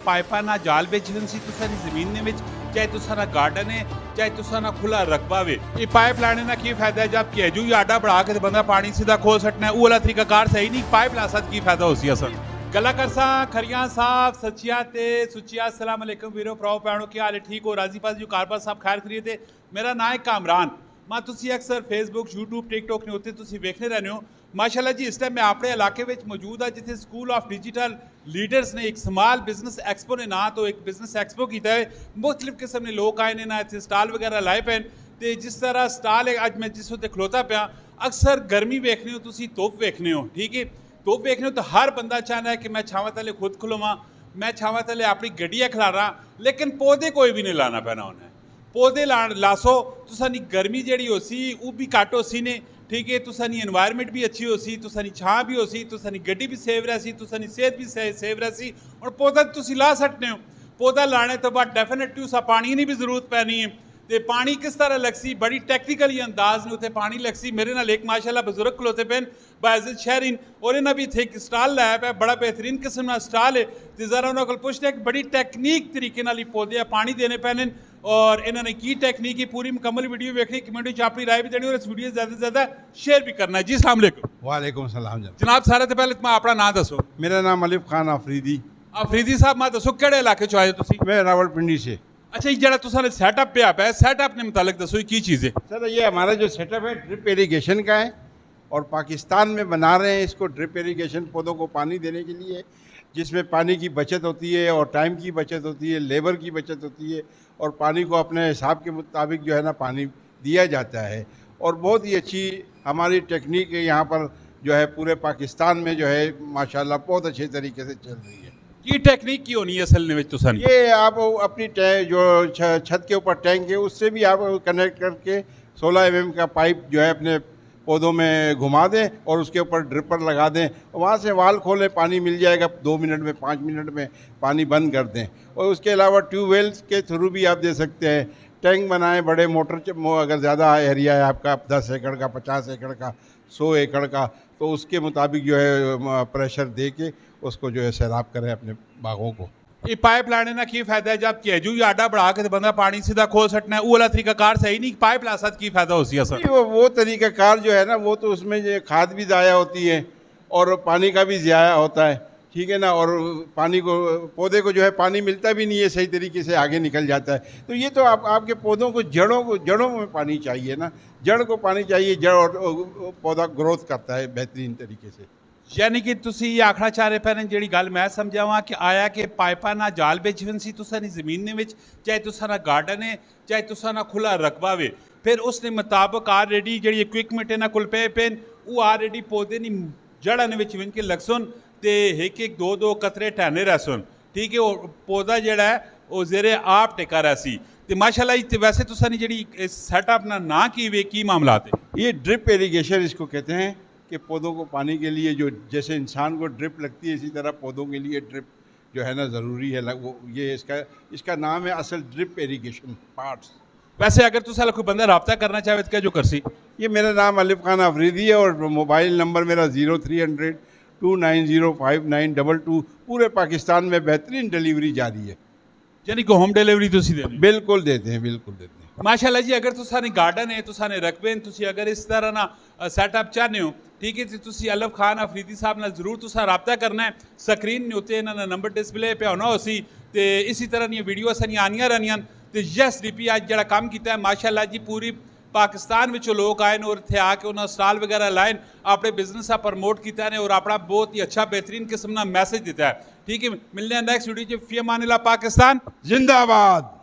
पाइपा ना जाल बेचन सी तुसानी जमीन ने विच चाहे तुसाना गार्डन है चाहे तुसाना खुला रकबा वे ये पाइप लाने ना की फायदा है जब केजू आडा बढ़ा के बंदा पानी सीधा खोल सटना है वो वाला तरीका कार सही नहीं पाइप ला सक की फायदा होसी असन गला करसा खरियां साहब सचिया ते सुचिया अस्सलाम वालेकुम वीरो प्राओ पैणो की हाल है ठीक हो राजी पास जो कारबार साहब खैर करिए थे मेरा नाम है कामरान मां तुसी अक्सर फेसबुक यूट्यूब टिकटॉक ने होते तुसी देखने रहने हो माशाल्लाह जी इस टाइम मैं अपने इलाके में मौजूद है जिथे स्कूल ऑफ डिजिटल लीडर्स ने एक स्मॉल बिजनेस एक्सपो ने ना तो एक बिजनेस एक्सपो किया है मुख्तलिफ किस्म के लोग आए ने ना इतने स्टाल वगैरह लाए पे तो जिस तरह स्टाल है अज मैं जिस उत्ते खलोता पाया अक्सर गर्मी वेखने हो तुसी धुप वेखने हो ठीक है धुप वेखने हो तो हर बंदा चाहता है कि मैं छावा तले खुद खलोवा मैं छावा तले अपनी गड्डियाँ खिलारा लेकिन पौधे कोई भी नहीं लाना पैना उन्हें पौधे लासो तुसानी गर्मी जड़ी हो सी वो भी घट हो सी ने ठीक है तुसानी एनवायरनमेंट भी अच्छी हो सी तुसानी छां भी हो सी तुसानी गड्डी भी सेव रह सी तुसानी सेहत भी सेव रह सी और पौधा तुसी ला सकते हो पौधा लाने तो बाद डेफिनेटली उस पानी की भी जरूरत पैनी है तो पानी किस तरह लगसी बड़ी टैक्टिकली अंदाज ने उत्थे पानी लगसी मेरे नाल एक माशाल्लाह बुजुर्ग खलोते पेन बाइज़ शहरीन और इन्हें भी इत्थे एक स्टाल लाया पे बड़ा बेहतरीन किस्म का स्टाल है तो जरा उन्होंने को पुछते हैं कि बड़ी टैक्नीक तरीके नाल पौधे पानी देने पैने और इन्होंने की टैक्नीक की पूरी मुकम्मल वीडियो देखनी कमेंट में अपनी राय भी देनी और इस वीडियो ज़्यादा से ज़्यादा शेयर भी करना है जी अस्सलाम वालेकुम वालेकुम सलाम जनाब सारे तो पहले मैं अपना नाम दसो मेरा नाम अलिफ खान अफरीदी अफरीदी साहब मैं दसो केड़े इलाके चो आए तुसी मैं रावलपिंडी से अच्छा ये जरा तुसाने सेटअप पे आप है सेटअप ने मुतालिक दसो ये की चीज़ है सर ये हमारा जो सेटअप है ड्रिप इरिगेशन का है और पाकिस्तान में बना रहे हैं इसको ड्रिप इरिगेशन पौधों को पानी देने के लिए जिसमें पानी की बचत होती है और टाइम की बचत होती है लेबर की बचत होती है और पानी को अपने हिसाब के मुताबिक जो है ना पानी दिया जाता है और बहुत ही अच्छी हमारी टेक्निक है यहाँ पर जो है पूरे पाकिस्तान में जो है माशाल्लाह बहुत अच्छे तरीके से चल रही है की टेक्निक की होनी है असल में तुसानी ये आप अपनी जो छत के ऊपर टैंक है उससे भी आप कनेक्ट करके 16 mm का पाइप जो है अपने पौधों में घुमा दें और उसके ऊपर ड्रिपर लगा दें वहाँ से वाल खोलें पानी मिल जाएगा 2 मिनट में 5 मिनट में पानी बंद कर दें और उसके अलावा ट्यूबवेल्स के थ्रू भी आप दे सकते हैं टैंक बनाएं बड़े मोटर अगर ज़्यादा एरिया है आपका 10 एकड़ का 50 एकड़ का 100 एकड़ का तो उसके मुताबिक जो है प्रेशर दे के उसको जो है सैराब करें अपने बागों को ये पाइप लाने ना की फायदा है जब केजू आडा बढ़ा के बंदा पानी सीधा खोल सटना है वो वाला तरीका कार सही नहीं पाइप ला सक की फायदा होसी असल वो तरीका कार जो है ना वो तो उसमें जो खाद भी ज़ाया होती है और पानी का भी ज़ाया होता है ठीक है ना और पानी को पौधे को जो है पानी मिलता भी नहीं है सही तरीके से आगे निकल जाता है तो ये तो आपके पौधों को जड़ों में पानी चाहिए ना जड़ को पानी चाहिए जड़ और पौधा ग्रोथ करता है बेहतरीन तरीके से यानी कि तुसी ये आखना चाह रहे पैन जी गल मैं समझावा कि आया कि पाइपा ना जाल बेचवन सी तुसानी जमीन ने विच चाहे तुसाना गार्डन है चाहे तुसाना खुला रकबा वे फिर उसने मुताबिक ऑलरेडी जी इक्विपमेंट इन्होंने कोल पे पेन वो ऑलरेडी पौधे नी जड़ा ने विच विन के लगसन ते एक एक दो दो कतरे टहने रहसन ठीक है वो पौधा जड़ा है वो जेरे आप टेका रहा तो माशाल्लाह वैसे तुसानी जी सेटअप ना की वे की मामला ये ड्रिप इरिगेशन इसको कहते हैं कि पौधों को पानी के लिए जो जैसे इंसान को ड्रिप लगती है इसी तरह पौधों के लिए ड्रिप जो है ना ज़रूरी है वो ये इसका नाम है असल ड्रिप इरिगेशन पार्ट्स वैसे अगर तुसा कोई बंदा रब्ता करना चाहे तो क्या जो कर सी ये मेरा नाम अलिफ खान अफरीदी है और मोबाइल नंबर मेरा 0300 290 5922 पूरे पाकिस्तान में बेहतरीन डिलीवरी जारी है यानी कि होम डिलीवरी तुसी देते बिल्कुल देते हैं बिल्कुल देते हैं माशाल्लाह जी अगर तुसाने गार्डन है तुसाने रकबे तुसी अगर इस तरह ना सेटअप चाहते हो ठीक है तो तुसी अलिफ खान अफरीदी साहब नाल जरूर तुसा रब्ता करना है स्क्रीन ने उत्ते इन्होंने नंबर डिस्प्ले पे होना उसी तो इसी तरह दी वीडियो असां आनियां रहनियां तो यस डीपी अज जड़ा काम किया है माशाल्लाह जी पूरी पाकिस्तान में लोग आए और इतने आके उन्होंने स्टाल वगैरह लाए अपने बिजनेस का प्रमोट किया है और अपना बहुत ही अच्छा बेहतरीन किस्म का मैसेज दिता है ठीक है मिलने नेक्स्ट वीडियो फी अमान अल्लाह पाकिस्तान जिंदाबाद।